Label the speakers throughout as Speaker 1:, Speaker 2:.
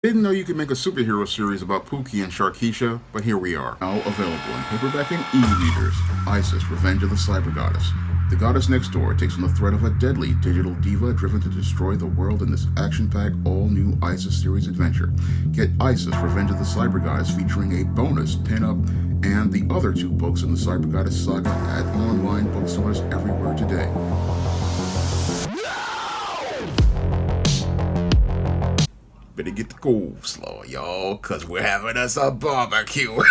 Speaker 1: Didn't know you could make a superhero series about Pookie and Sharkeisha, but here we are. Now available in paperback and e-readers. Isis, Revenge of the Cyber Goddess. The goddess next door takes on the threat of a deadly digital diva driven to destroy the world in this action-packed, all-new Isis series adventure. Get Isis, Revenge of the Cyber Goddess featuring a bonus pin-up and the other two books in the Cyber Goddess saga at online booksellers everywhere today. Better get the coleslaw, y'all, cause we're having us a barbecue.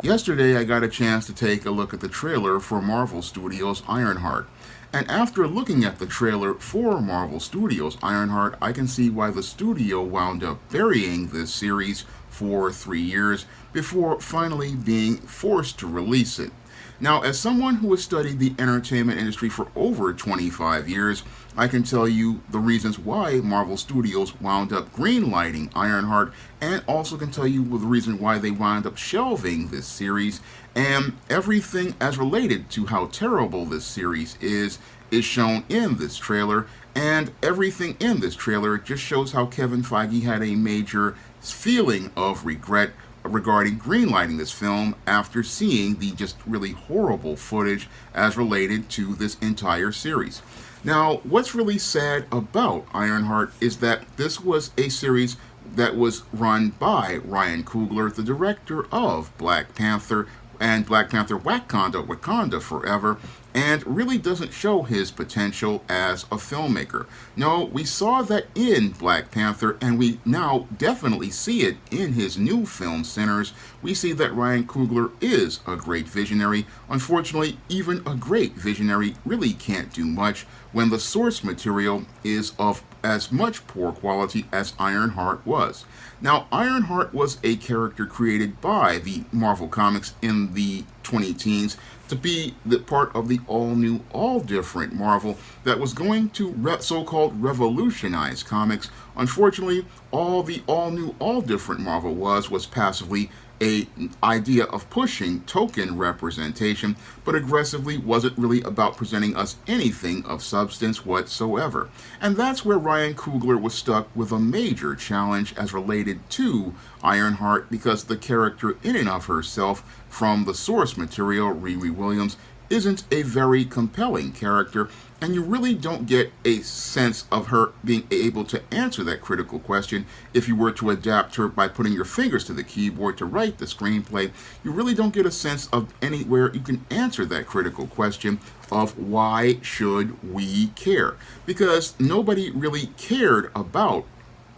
Speaker 1: Yesterday, I got a chance to take a look at the trailer for Marvel Studios' Ironheart. And after looking at the trailer for Marvel Studios' Ironheart, I can see why the studio wound up burying this series for 3 years before finally being forced to release it. Now, as someone who has studied the entertainment industry for over 25 years, I can tell you the reasons why Marvel Studios wound up greenlighting Ironheart, and also can tell you the reason why they wound up shelving this series, and everything as related to how terrible this series is shown in this trailer, and everything in this trailer just shows how Kevin Feige had a major feeling of regret regarding greenlighting this film after seeing the just really horrible footage as related to this entire series. Now, what's really sad about Ironheart is that this was a series that was run by Ryan Coogler, the director of Black Panther and Black Panther Wakanda Forever, and really doesn't show his potential as a filmmaker. No, we saw that in Black Panther, and we now definitely see it in his new film, Sinners. We see that Ryan Coogler is a great visionary. Unfortunately, even a great visionary really can't do much when the source material is of as much poor quality as Ironheart was. Now, Ironheart was a character created by the Marvel Comics in the 20-teens to be the part of the all-new, all-different Marvel that was going to so-called revolutionize comics. Unfortunately, all the all-new, all-different Marvel was passively a idea of pushing token representation, but aggressively wasn't really about presenting us anything of substance whatsoever. And that's where Ryan Coogler was stuck with a major challenge as related to Ironheart, because the character in and of herself from the source material, Riri Williams, isn't a very compelling character, and you really don't get a sense of her being able to answer that critical question if you were to adapt her by putting your fingers to the keyboard to write the screenplay. You really don't get a sense of anywhere you can answer that critical question of why should we care, because nobody really cared about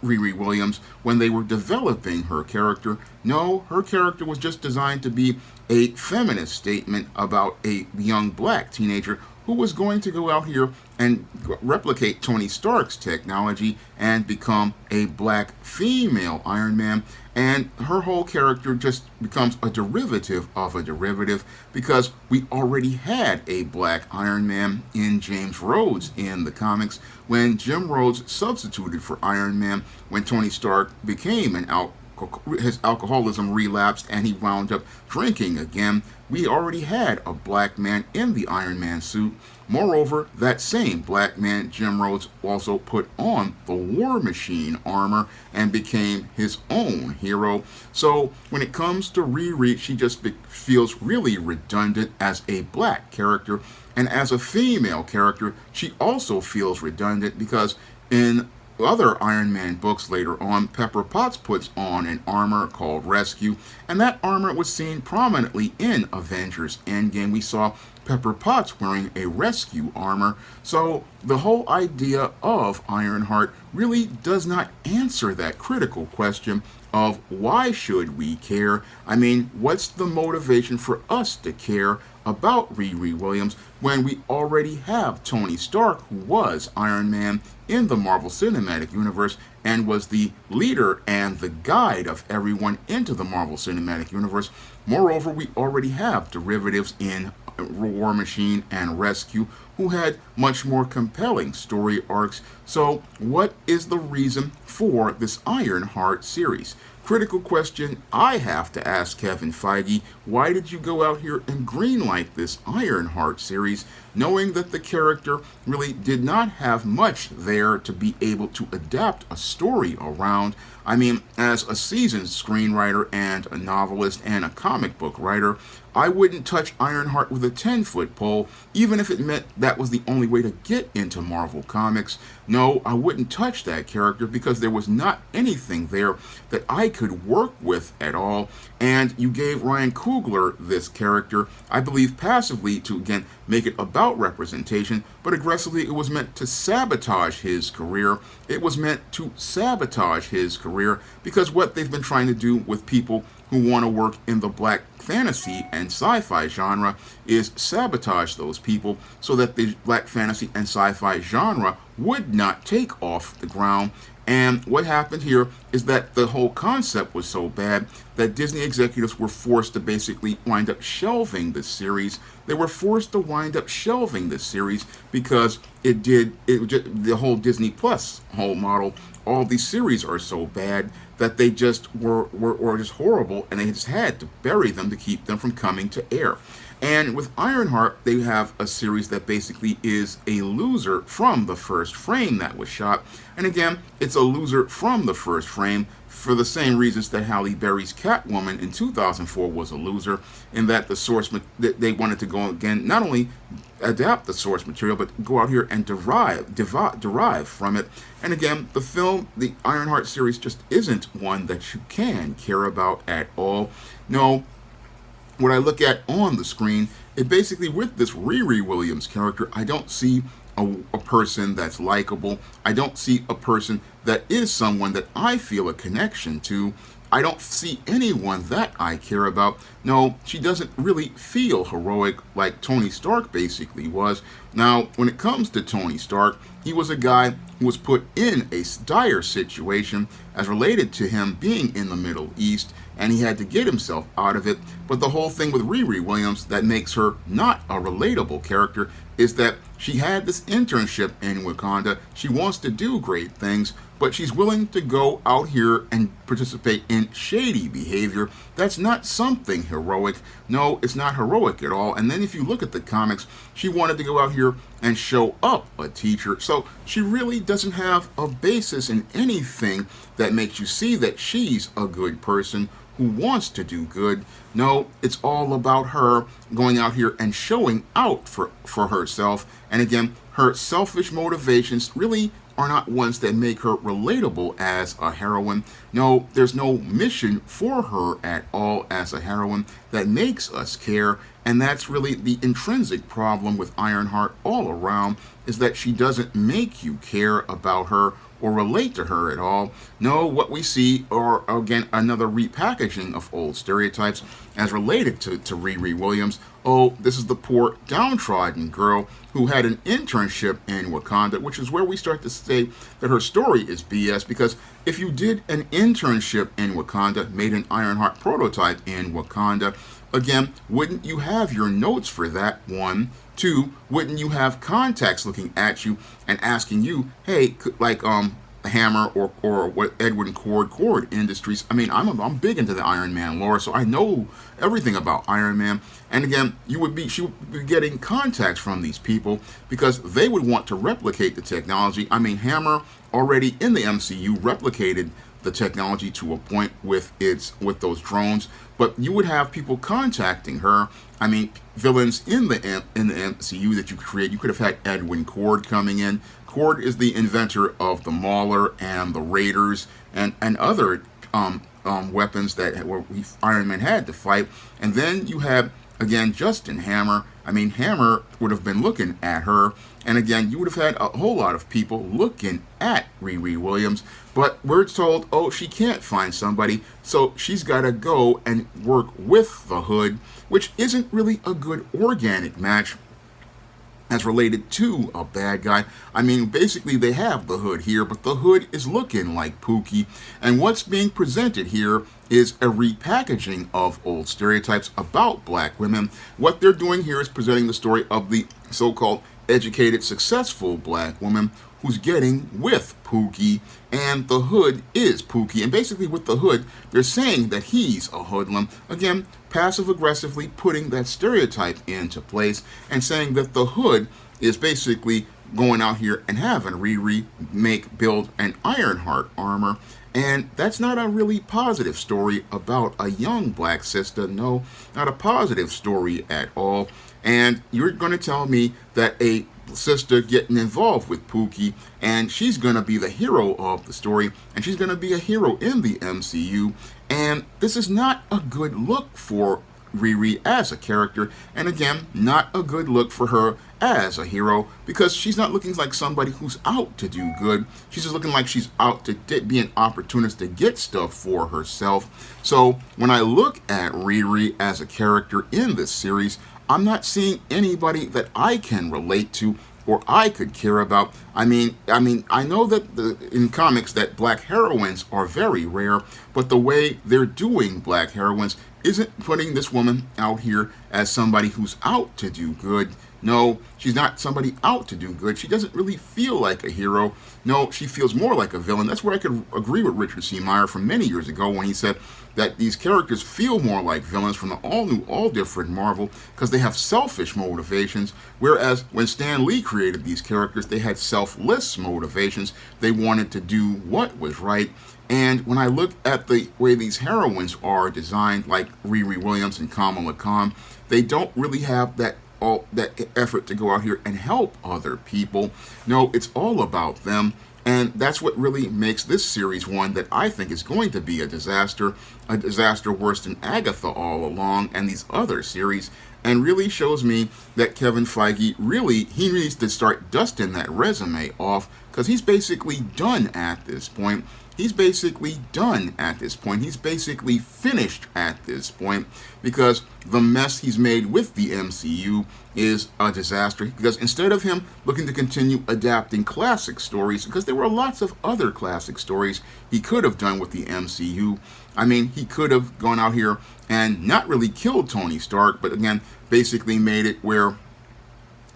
Speaker 1: Riri Williams when they were developing her character. No, her character was just designed to be a feminist statement about a young black teenager who was going to go out here and replicate Tony Stark's technology and become a black female Iron Man. And her whole character just becomes a derivative of a derivative, because we already had a black Iron Man in James Rhodes in the comics when Jim Rhodes substituted for Iron Man when Tony Stark became his alcoholism relapsed and he wound up drinking again. We already had a black man in the Iron Man suit. Moreover, that same black man, Jim Rhodes, also put on the War Machine armor and became his own hero. So when it comes to Riri, she just feels really redundant as a black character. And as a female character, she also feels redundant because in other Iron Man books later on, Pepper Potts puts on an armor called Rescue, and that armor was seen prominently in Avengers Endgame. We saw Pepper Potts wearing a rescue armor. So the whole idea of Ironheart really does not answer that critical question of why should we care? I mean, what's the motivation for us to care about Riri Williams when we already have Tony Stark, who was Iron Man in the Marvel Cinematic Universe and was the leader and the guide of everyone into the Marvel Cinematic Universe. Moreover, we already have derivatives in War Machine and Rescue who had much more compelling story arcs. So what is the reason for this Ironheart series? critical question I have to ask Kevin Feige: why did you go out here and greenlight this Ironheart series, knowing that the character really did not have much there to be able to adapt a story around? I mean, as a seasoned screenwriter and a novelist and a comic book writer, I wouldn't touch Ironheart with a 10-foot pole, even if it meant that was the only way to get into Marvel Comics. No, I wouldn't touch that character because there was not anything there that I could work with at all. And you gave Ryan Coogler this character, I believe passively to, again, make it about representation, but aggressively it was meant to sabotage his career. It was meant to sabotage his career because what they've been trying to do with people who want to work in the black fantasy and sci-fi genre is sabotage those people so that the black fantasy and sci-fi genre would not take off the ground. And what happened here is that the whole concept was so bad that Disney executives were forced to basically wind up shelving this series. They were forced to wind up shelving this series because the whole Disney Plus whole model, all these series are so bad that they just were just horrible, and they just had to bury them to keep them from coming to air. And with Ironheart, they have a series that basically is a loser from the first frame that was shot. And again, it's a loser from the first frame for the same reasons that Halle Berry's Catwoman in 2004 was a loser, in that the source they wanted to go again, not only adapt the source material, but go out here and derive from it. And again, the film, the Ironheart series, just isn't one that you can care about at all. No, what I look at on the screen, it basically, with this Riri Williams character, I don't see a person that's likable. I don't see a person that is someone that I feel a connection to. I don't see anyone that I care about. No, she doesn't really feel heroic like Tony Stark basically was. Now, when it comes to Tony Stark, he was a guy who was put in a dire situation as related to him being in the Middle East, and he had to get himself out of it. But the whole thing with Riri Williams that makes her not a relatable character is that she had this internship in Wakanda. She wants to do great things, but she's willing to go out here and participate in shady behavior. That's not something heroic. No, it's not heroic at all. And then if you look at the comics, she wanted to go out here and show up a teacher. So she really doesn't have a basis in anything that makes you see that she's a good person who wants to do good. No, it's all about her going out here and showing out for herself. And again, her selfish motivations really are not ones that make her relatable as a heroine. No, there's no mission for her at all as a heroine that makes us care. And that's really the intrinsic problem with Ironheart all around, is that she doesn't make you care about her or relate to her at all. No, what we see are, again, another repackaging of old stereotypes as related to Riri Williams. Oh, this is the poor, downtrodden girl who had an internship in Wakanda, which is where we start to say that her story is BS, because if you did an internship in Wakanda, made an Ironheart prototype in Wakanda, again, wouldn't you have your notes for that? One. Two, wouldn't you have contacts looking at you and asking you, hey, like Hammer or what Edwin Cord Industries? I mean, I'm big into the Iron Man lore, so I know everything about Iron Man. And again, she would be getting contacts from these people because they would want to replicate the technology. I mean, Hammer already in the MCU replicated the technology to a point with those drones, but you would have people contacting her. I mean, villains in the MCU that you create. You could have had Edwin Cord coming in. Cord is the inventor of the Mauler and the Raiders and other weapons that Iron Man had to fight. And then you have, again, Justin Hammer. I mean, Hammer would have been looking at her. And again, you would have had a whole lot of people looking at Riri Williams. But we're told, oh, she can't find somebody, so she's got to go and work with the Hood, which isn't really a good organic match as related to a bad guy. I mean, basically they have the Hood here, but the Hood is looking like Pookie. And what's being presented here is a repackaging of old stereotypes about black women. What they're doing here is presenting the story of the so-called educated, successful black woman who's getting with Pookie, and the hood is Pookie. And basically, with the hood, they're saying that he's a hoodlum. Again, passive aggressively putting that stereotype into place and saying that the hood is basically going out here and having Riri build an Ironheart armor. And that's not a really positive story about a young black sister. No, not a positive story at all. And you're going to tell me that a sister getting involved with Pookie, and she's going to be the hero of the story, and she's going to be a hero in the MCU. And this is not a good look for Riri as a character, and again, not a good look for her as a hero, because she's not looking like somebody who's out to do good. She's just looking like she's out to be an opportunist to get stuff for herself. So when I look at Riri as a character in this series, I'm not seeing anybody that I can relate to or I could care about. I mean, I know that in comics that black heroines are very rare, but the way they're doing black heroines isn't putting this woman out here as somebody who's out to do good. No, she's not somebody out to do good. She doesn't really feel like a hero. No, she feels more like a villain. That's where I could agree with Richard C. Meyer from many years ago when he said that these characters feel more like villains from the all-new, all-different Marvel because they have selfish motivations, whereas when Stan Lee created these characters, they had selfless motivations. They wanted to do what was right. And when I look at the way these heroines are designed, like Riri Williams and Kamala Khan, they don't really have that effort to go out here and help other people. No, it's all about them. And that's what really makes this series one that I think is going to be a disaster worse than Agatha all along and these other series, and really shows me that Kevin Feige he needs to start dusting that resume off, because he's basically done at this point. He's basically done at this point. He's basically finished at this point, because the mess he's made with the MCU is a disaster. Because instead of him looking to continue adapting classic stories, because there were lots of other classic stories he could have done with the MCU. I mean, he could have gone out here and not really killed Tony Stark, but again, basically made it where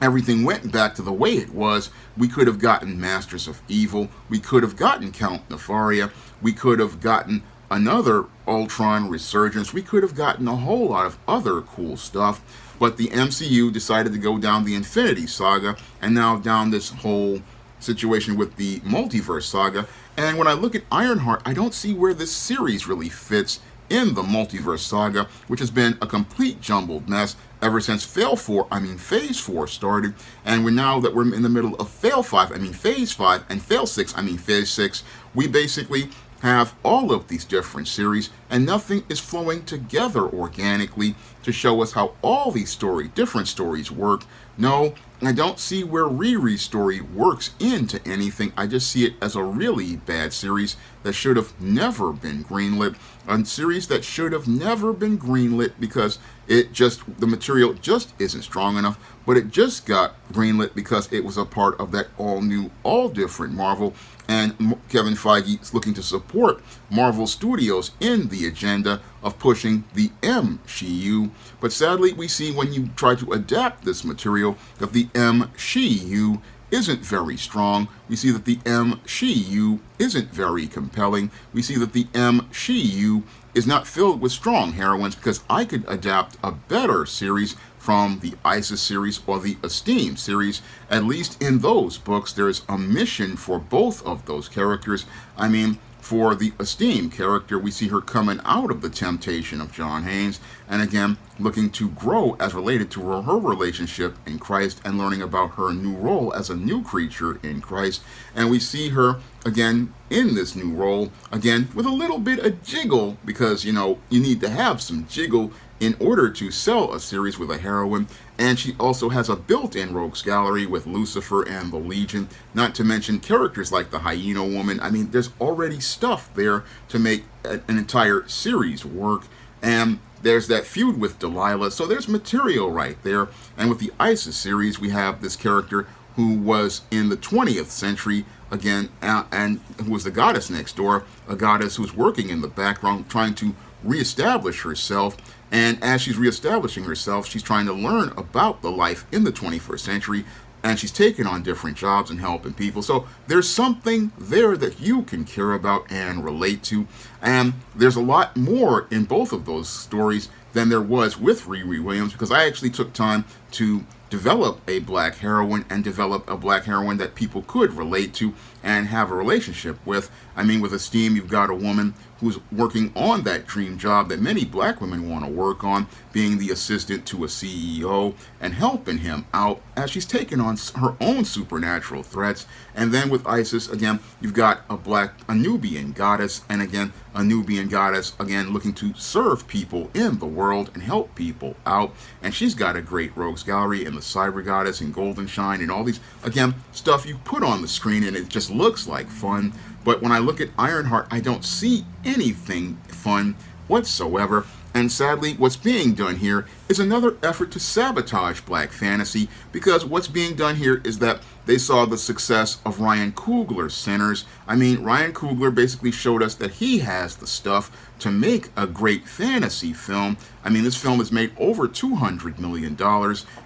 Speaker 1: everything went back to the way it was. We could have gotten Masters of Evil. We could have gotten Count Nefaria. We could have gotten another Ultron resurgence. We could have gotten a whole lot of other cool stuff. But the MCU decided to go down the Infinity Saga and now down this whole situation with the Multiverse Saga. And when I look at Ironheart, I don't see where this series really fits in the Multiverse Saga, which has been a complete jumbled mess ever since Phase 4 started, and now that we're in the middle of Phase 5, and Phase 6, we basically have all of these different series, and nothing is flowing together organically to show us how all these different stories work. No, I don't see where Riri's story works into anything. I just see it as a really bad series that should have never been greenlit. A series that should have never been greenlit because the material just isn't strong enough, but it just got greenlit because it was a part of that all-new, all-different Marvel, and Kevin Feige is looking to support Marvel Studios in the agenda of pushing the MCU. But sadly, we see when you try to adapt this material that the MCU isn't very strong. We see that the MCU isn't very compelling. We see that the MCU is not filled with strong heroines, because I could adapt a better series from the ISIS series or the Esteem series. At least in those books, there's a mission for both of those characters. I mean, for the Esteem character, we see her coming out of the temptation of John Haynes, and again, looking to grow as related to her relationship in Christ and learning about her new role as a new creature in Christ. And we see her again in this new role, again with a little bit of jiggle, because you need to have some jiggle in order to sell a series with a heroine. And she also has a built-in rogues gallery with Lucifer and the Legion, not to mention characters like the Hyena Woman. I mean, there's already stuff there to make an entire series work. And there's that feud with Delilah, so there's material right there. And with the ISIS series, we have this character who was in the 20th century, again, and who was the goddess next door, a goddess who's working in the background, trying to reestablish herself. And as she's reestablishing herself, she's trying to learn about the life in the 21st century and she's taking on different jobs and helping people. So there's something there that you can care about and relate to. And there's a lot more in both of those stories than there was with Riri Williams, because I actually took time to develop a black heroine and develop a black heroine that people could relate to and have a relationship with. I mean, with Esteem, you've got a woman who's working on that dream job that many black women want to work on, being the assistant to a CEO and helping him out as she's taking on her own supernatural threats. And then with Isis, again, you've got a Nubian goddess, and again, a Nubian goddess, again, looking to serve people in the world and help people out. And she's got a great rogues gallery and the Cyber Goddess and Golden Shine and all these, again, stuff you put on the screen and it just looks like fun. But when I look at Ironheart, I don't see anything fun whatsoever. And sadly, what's being done here is another effort to sabotage black fantasy, because what's being done here is that they saw the success of Ryan Coogler's Sinners. I mean, Ryan Coogler basically showed us that he has the stuff to make a great fantasy film. I mean, this film has made over $200 million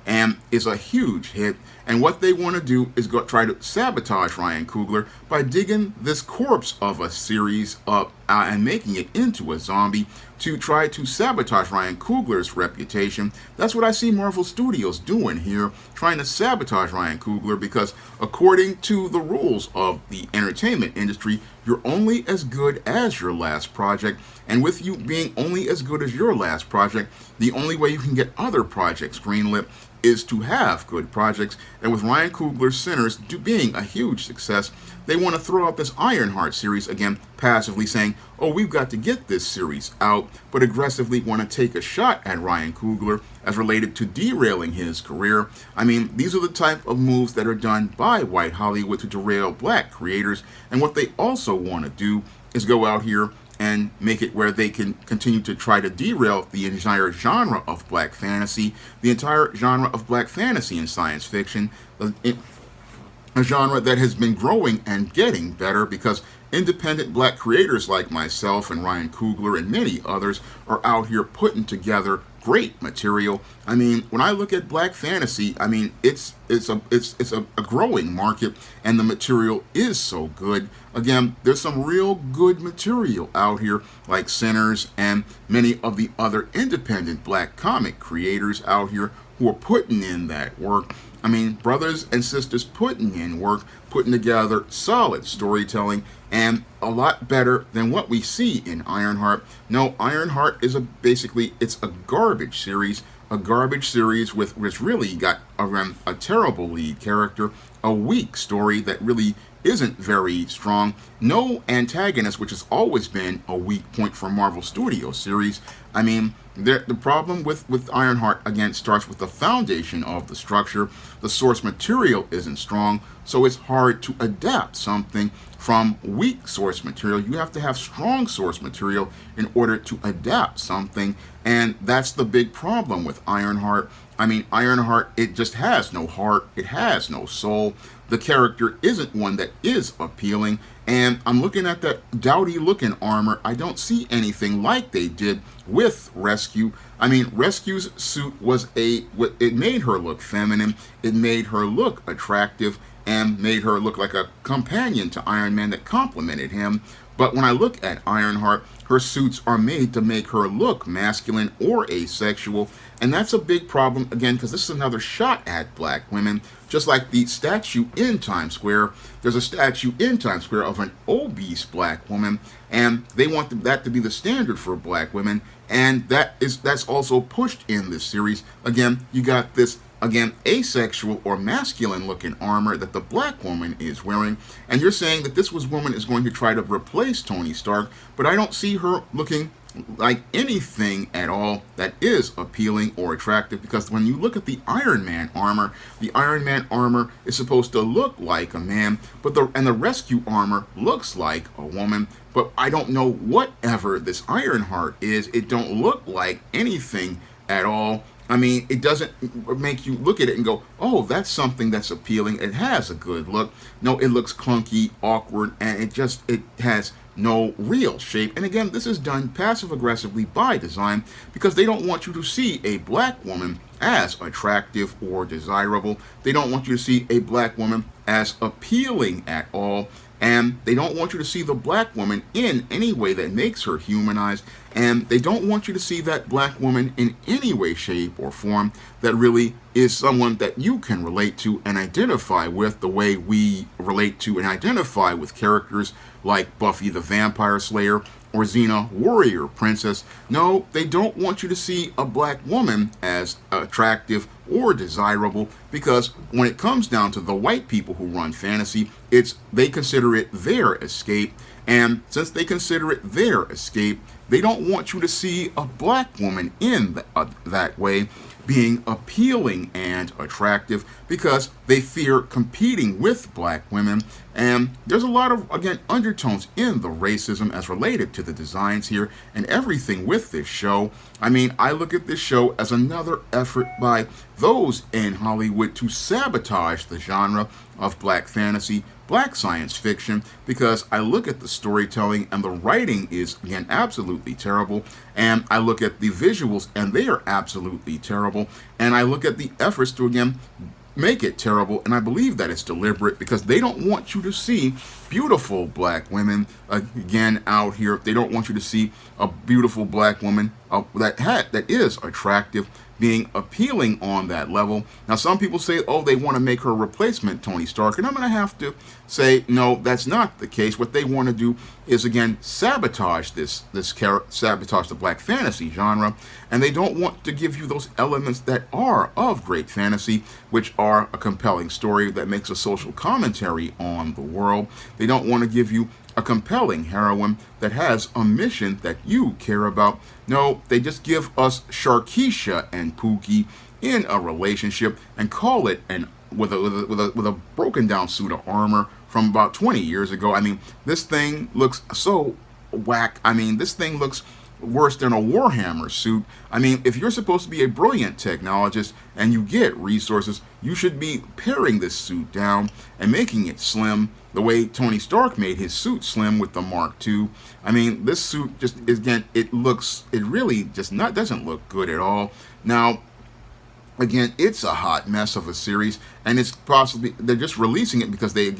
Speaker 1: and is a huge hit. And what they want to do is try to sabotage Ryan Coogler by digging this corpse of a series up and making it into a zombie to try to sabotage Ryan Coogler's reputation. That's what I see Marvel Studios doing here, trying to sabotage Ryan Coogler, because according to the rules of the entertainment industry, you're only as good as your last project. And with you being only as good as your last project, the only way you can get other projects greenlit is to have good projects. And with Ryan Coogler's Sinners being a huge success, they want to throw out this Ironheart series again, passively saying, oh, we've got to get this series out, but aggressively want to take a shot at Ryan Coogler as related to derailing his career. I mean, these are the type of moves that are done by white Hollywood to derail black creators. And what they also want to do is go out here and make it where they can continue to try to derail the entire genre of black fantasy, the entire genre of black fantasy and science fiction, a genre that has been growing and getting better because independent black creators like myself and Ryan Coogler and many others are out here putting together great material. I mean, when I look at black fantasy, I mean, it's a growing market, and the material is so good. Again, there's some real good material out here, like Sinners and many of the other independent black comic creators out here who are putting in that work. I mean, brothers and sisters putting in work, putting together solid storytelling, and a lot better than what we see in Ironheart. No, Ironheart is it's a garbage series which really got a terrible lead character, a weak story that really isn't very strong, no antagonist, which has always been a weak point for Marvel Studios series. I mean, the problem with Ironheart, again, starts with the foundation of the structure. The source material isn't strong, so it's hard to adapt something from weak source material. You have to have strong source material in order to adapt something, and that's the big problem with Ironheart. I mean, Ironheart, it just has no heart, it has no soul. The character isn't one that is appealing, and I'm looking at that dowdy looking armor. I don't see anything like they did with Rescue. I mean, Rescue's suit it made her look feminine, it made her look attractive, and made her look like a companion to Iron Man that complemented him. But when I look at Ironheart, her suits are made to make her look masculine or asexual, and that's a big problem, again, because this is another shot at black women. Just like the statue in Times Square, there's a statue in Times Square of an obese black woman, and they want that to be the standard for black women, and that's also pushed in this series. Again, you got this asexual or masculine looking armor that the black woman is wearing, and you're saying that this woman is going to try to replace Tony Stark, but I don't see her looking like anything at all that is appealing or attractive, because when you look at the Iron Man armor is supposed to look like a man, but the Rescue armor looks like a woman. But I don't know whatever this Ironheart is, it don't look like anything at all. I mean, it doesn't make you look at it and go, oh, that's something that's appealing. It has a good look. No, it looks clunky, awkward, and it has no real shape. And again, this is done passive aggressively by design because they don't want you to see a black woman as attractive or desirable. They don't want you to see a black woman as appealing at all. And they don't want you to see the black woman in any way that makes her humanized. And they don't want you to see that black woman in any way, shape, or form that really is someone that you can relate to and identify with the way we relate to and identify with characters like Buffy the Vampire Slayer or Xena Warrior Princess. No, they don't want you to see a black woman as attractive or desirable because when it comes down to the white people who run fantasy, they consider it their escape. And since they consider it their escape, they don't want you to see a black woman in that way being appealing and attractive because they fear competing with black women. And there's a lot of, again, undertones in the racism as related to the designs here and everything with this show. I mean, I look at this show as another effort by those in Hollywood to sabotage the genre of black fantasy, black science fiction, because I look at the storytelling and the writing is, again, absolutely terrible. And I look at the visuals and they are absolutely terrible. And I look at the efforts to, again, make it terrible, and I believe that it's deliberate because they don't want you to see beautiful black women again out here. They don't want you to see a beautiful black woman that is attractive being appealing on that level. Now, some people say, oh, they want to make her a replacement Tony Stark, and I'm going to have to say, no, that's not the case. What they want to do is, again, sabotage sabotage the black fantasy genre, and they don't want to give you those elements that are of great fantasy, which are a compelling story that makes a social commentary on the world. They don't want to give you a compelling heroine that has a mission that you care about. No, they just give us Sharkeisha and Pookie in a relationship and call it with a broken down suit of armor from about 20 years ago. I mean, this thing looks so whack. I mean, this thing looks worse than a Warhammer suit. I mean, if you're supposed to be a brilliant technologist and you get resources, you should be paring this suit down and making it slim the way Tony Stark made his suit slim with the Mark II. I mean, this suit just, again, it really just doesn't look good at all. Now, again, it's a hot mess of a series, and it's possibly, they're just releasing it because they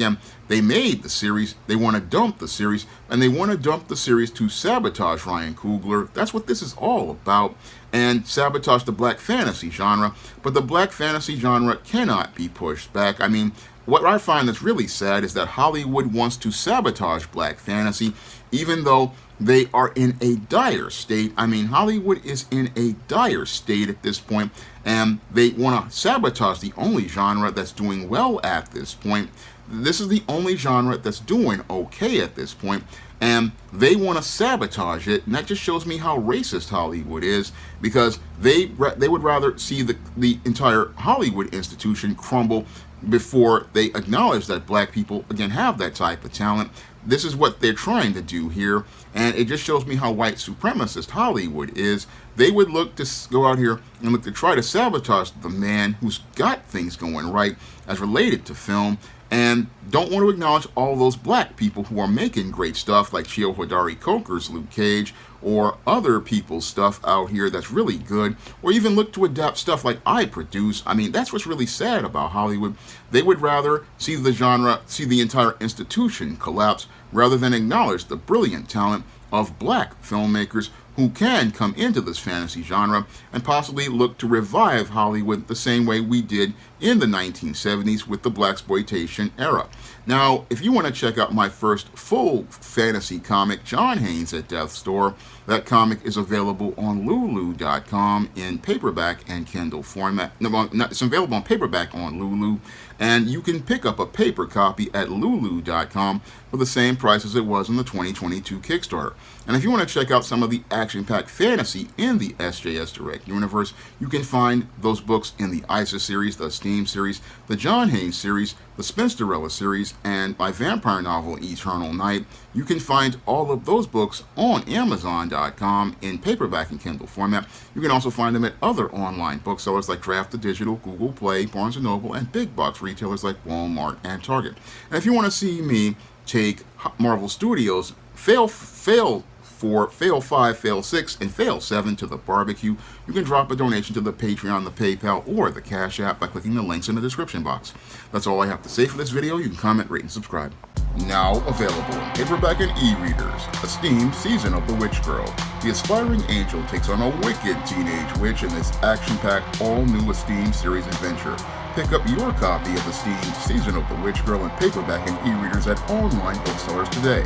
Speaker 1: made the series, they want to dump the series, and they want to dump the series to sabotage Ryan Coogler. That's what this is all about, and sabotage the black fantasy genre. But the black fantasy genre cannot be pushed back. I mean, what I find that's really sad is that Hollywood wants to sabotage black fantasy, even though they are in a dire state. I mean, Hollywood is in a dire state at this point, and they want to sabotage the only genre that's doing well at this point. This is the only genre that's doing okay at this point, and they want to sabotage it. And that just shows me how racist Hollywood is, because they would rather see the entire Hollywood institution crumble before they acknowledge that black people, again, have that type of talent. This is what they're trying to do here, and it just shows me how white supremacist Hollywood is. They would look to go out here and look to try to sabotage the man who's got things going right as related to film, and don't want to acknowledge all those black people who are making great stuff like Chio Hodari Coker's Luke Cage, or other people's stuff out here that's really good, or even look to adapt stuff like I produce. I mean, that's what's really sad about Hollywood. They would rather see the entire institution collapse rather than acknowledge the brilliant talent of black filmmakers who can come into this fantasy genre and possibly look to revive Hollywood the same way we did in the 1970s with the blaxploitation era. Now, if you want to check out my first full fantasy comic, John Haynes at Death's Door, that comic is available on Lulu.com in paperback and Kindle format. No, it's available on paperback on Lulu, and you can pick up a paper copy at Lulu.com for the same price as it was in the 2022 Kickstarter. And if you want to check out some of the action-packed fantasy in the SJS Direct universe, you can find those books in the ISIS series, the Steam series, the John Haynes series, the Spinsterella series, and my vampire novel, Eternal Night. You can find all of those books on Amazon.com in paperback and Kindle format. You can also find them at other online booksellers like Draft to Digital, Google Play, Barnes & Noble, and big box retailers like Walmart and Target. And if you want to see me take Marvel Studios Fail 4, Fail 5, Fail 6, and Fail 7 to the barbecue, you can drop a donation to the Patreon, the PayPal, or the Cash App by clicking the links in the description box. That's all I have to say for this video. You can comment, rate, and subscribe. Now available in paperback and e-readers, Esteemed Season of the Witch Girl. The aspiring angel takes on a wicked teenage witch in this action-packed, all-new Esteemed series adventure. Pick up your copy of Esteemed Season of the Witch Girl in paperback and e-readers at online booksellers today.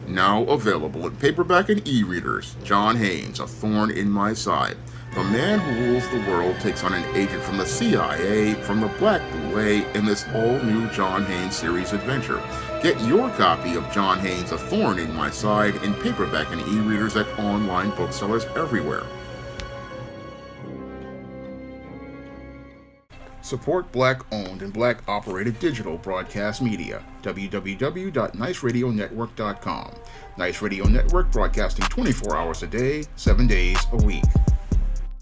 Speaker 1: Now available in paperback and e-readers, John Haynes, A Thorn in My Side. The man who rules the world takes on an agent from the CIA from the Black Boule in this all-new John Haynes series adventure. Get your copy of John Haynes' A Thorn in My Side in paperback and e-readers at online booksellers everywhere. Support Black-owned and Black-operated digital broadcast media. www.niceradionetwork.com. Nice Radio Network, broadcasting 24 hours a day, 7 days a week.